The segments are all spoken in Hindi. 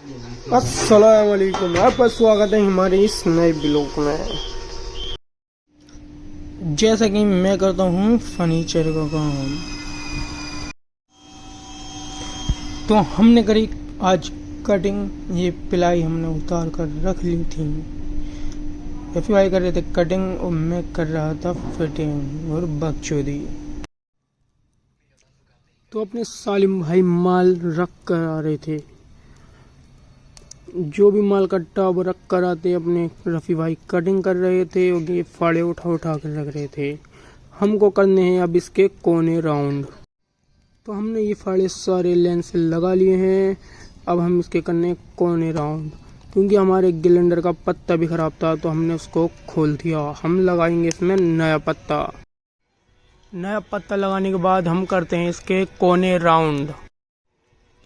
अस्सलाम वालेकुम, आपका स्वागत है हमारे इस नए ब्लॉग में। जैसा कि मैं करता हूँ फर्नीचर का काम, तो हमने करी आज कटिंग। ये पिलाई हमने उतार कर रख ली थी। FY कर रहे थे कटिंग और मैं कर रहा था फिटिंग और बकचोदी। तो अपने सालिम भाई माल रख कर आ रहे थे। जो भी माल कट्टा वो रख कर आते अपने रफ़ी भाई कटिंग कर रहे थे और ये फाड़े उठा उठा कर रख रहे थे। हमको करने हैं अब इसके कोने राउंड। तो हमने ये फाड़े सारे लेंस से लगा लिए हैं। अब हम इसके करने कोने राउंड, क्योंकि हमारे सिलेंडर का पत्ता भी ख़राब था तो हमने उसको खोल दिया। हम लगाएंगे इसमें नया पत्ता लगाने के बाद हम करते हैं इसके कोने राउंड।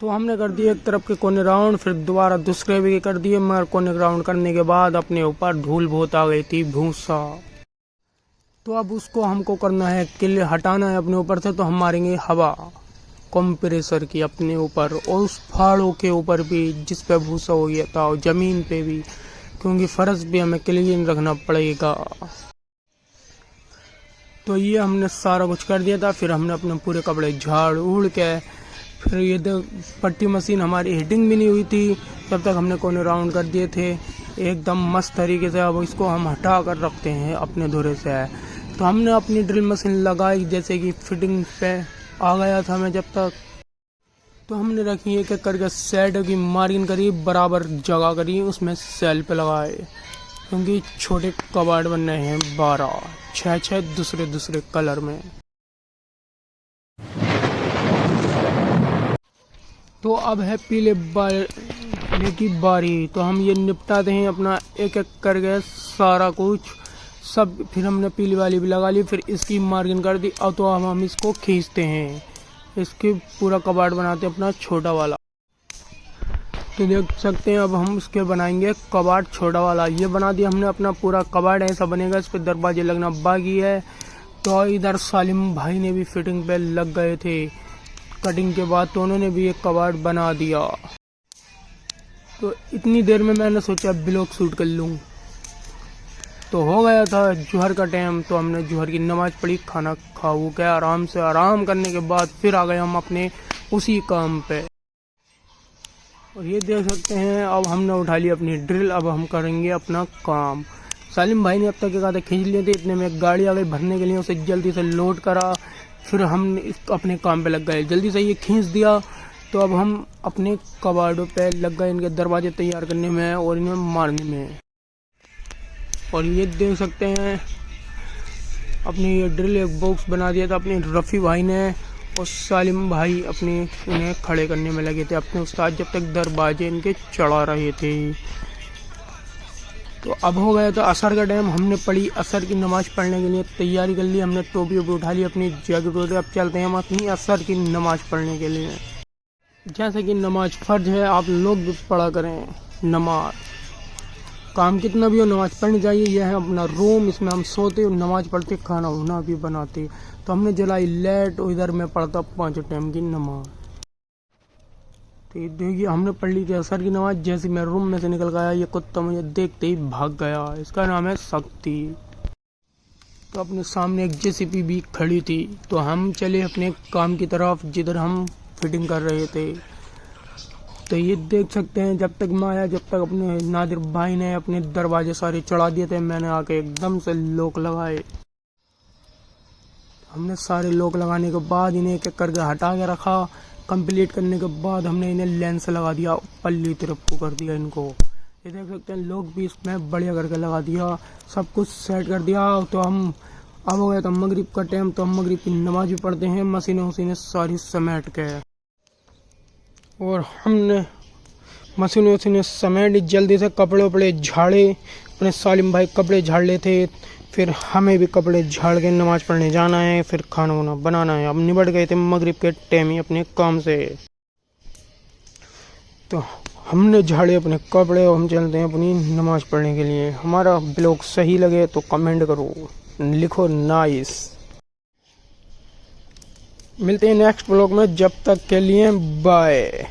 तो हमने कर दिए एक तरफ के कोने राउंड, फिर दोबारा दूसरे भी कर दिए, मगर कोने राउंड करने के बाद अपने ऊपर धूल बहुत आ गई थी, भूसा। तो अब उसको हमको करना है किले हटाना है अपने ऊपर से। तो हम मारेंगे हवा कंप्रेसर की अपने ऊपर और उस फाड़ों के ऊपर भी जिस पे भूसा हो गया था, और ज़मीन पे भी, क्योंकि फर्श भी हमें क्लीन रखना पड़ेगा। तो ये हमने सारा कुछ कर दिया था। फिर हमने अपने पूरे कपड़े झाड़ उड़ के, फिर ये पट्टी मशीन हमारी हीटिंग भी नहीं हुई थी तब तक हमने कोने राउंड कर दिए थे एकदम मस्त तरीके से। अब इसको हम हटा कर रखते हैं अपने धुरे से। तो हमने अपनी ड्रिल मशीन लगाई, जैसे कि फिटिंग पे आ गया था मैं जब तक। तो हमने रखी एक एक करके सेट की मार्किंग करी, बराबर जगह करी, उसमें सेल पे लगाए, क्योंकि छोटे कबाड़ बन रहे हैं 12 6 दूसरे कलर में। तो अब है पीले की बारी। तो हम ये निपटाते हैं अपना एक एक करके सारा कुछ सब। फिर हमने पीली वाली भी लगा ली, फिर इसकी मार्किंग कर दी। अब तो अब हम इसको खींचते हैं, इसकी पूरा कबाड़ बनाते हैं अपना छोटा वाला। तो देख सकते हैं अब हम इसके बनाएंगे कबाड़ छोटा वाला। ये बना दिया हमने अपना पूरा कबाड़, ऐसा बनेगा। इस पर दरवाजे लगना बाकी है। तो इधर सालिम भाई ने भी फिटिंग पे लग गए थे कटिंग के बाद, तो उन्होंने भी एक कबाड़ बना दिया। तो इतनी देर में मैंने सोचा ब्लॉग शूट कर लूँ। तो हो गया था जुहर का टाइम। तो हमने जुहर की नमाज पढ़ी, खाना खाऊ के आराम करने के बाद फिर आ गए हम अपने उसी काम पे। और ये देख सकते हैं अब हमने उठा ली अपनी ड्रिल। अब हम करेंगे अपना काम। सालिम भाई ने अब तक एक आधे खींच लिए थे, इतने में एक गाड़ी आ गई भरने के लिए, उसे जल्दी से लोड करा। फिर हम अपने काम पे लग गए, जल्दी से ये खींच दिया। तो अब हम अपने कबाड़ों पे लग गए, इनके दरवाजे तैयार करने में और इन्हें मारने में। और ये देख सकते हैं अपनी ये ड्रिल एक बॉक्स बना दिया था अपने रफ़ी भाई ने, और सालिम भाई अपने उन्हें खड़े करने में लगे थे अपने उस्ताद, जब तक दरवाजे इनके चढ़ा रहे थे। तो अब हो गया था असर का टाइम। हमने पढ़ी असर की नमाज़ पढ़ने के लिए तैयारी कर ली। हमने टोपी उठा ली, अपनी जैकेट उठा। अब चलते हैं हम अपनी असर की नमाज़ पढ़ने के लिए। जैसे कि नमाज फ़र्ज है, आप लोग भी पढ़ा करें नमाज। काम कितना भी हो नमाज पढ़नी चाहिए। यह है अपना रूम, इसमें हम सोते और नमाज पढ़ते, खाना वाना भी बनाते। तो हमने जलाई लाइट और इधर मैं पढ़ता 5 टाइम की नमाज। तो ये देखिए हमने पढ़ ली थी असर की नमाज। जैसे मैं रूम में से निकल गया, ये कुत्ता मुझे देखते ही भाग गया। इसका नाम है शक्ति। तो अपने सामने एक JCB भी खड़ी थी। तो हम चले अपने काम की तरफ जिधर हम फिटिंग कर रहे थे। तो ये देख सकते हैं जब तक मैं आया, जब तक अपने नादिर भाई ने अपने दरवाजे सारे चढ़ा दिए थे, मैंने आके एकदम से लॉक लगाए। हमने सारे लॉक लगाने के बाद इन्हें एक एक करके हटा के रखा। कंप्लीट करने के बाद हमने इन्हें लेंस लगा दिया, पल्ली तरफ को कर दिया इनको। ये देख सकते हैं लॉक भी इसमें बढ़िया करके लगा दिया, सब कुछ सेट कर दिया। तो हम अब हो गया था मगरिब का टाइम। तो हम मगरिब की नमाज भी पढ़ते हैं, मशीनें सारी समेट के। और हमने मशीनें समेट जल्दी से कपड़े वपड़े झाड़े। अपने सालिम भाई कपड़े झाड़ ले थे, फिर हमें भी कपड़े झाड़ के नमाज पढ़ने जाना है, फिर खाना वाना बनाना है। अब निबट गए थे मगरिब के टाइम ही अपने काम से। तो हमने झाड़े अपने कपड़े और हम चलते हैं अपनी नमाज पढ़ने के लिए। हमारा ब्लॉग सही लगे तो कमेंट करो, लिखो नाइस। मिलते हैं नेक्स्ट ब्लॉग में, जब तक के लिए बाय।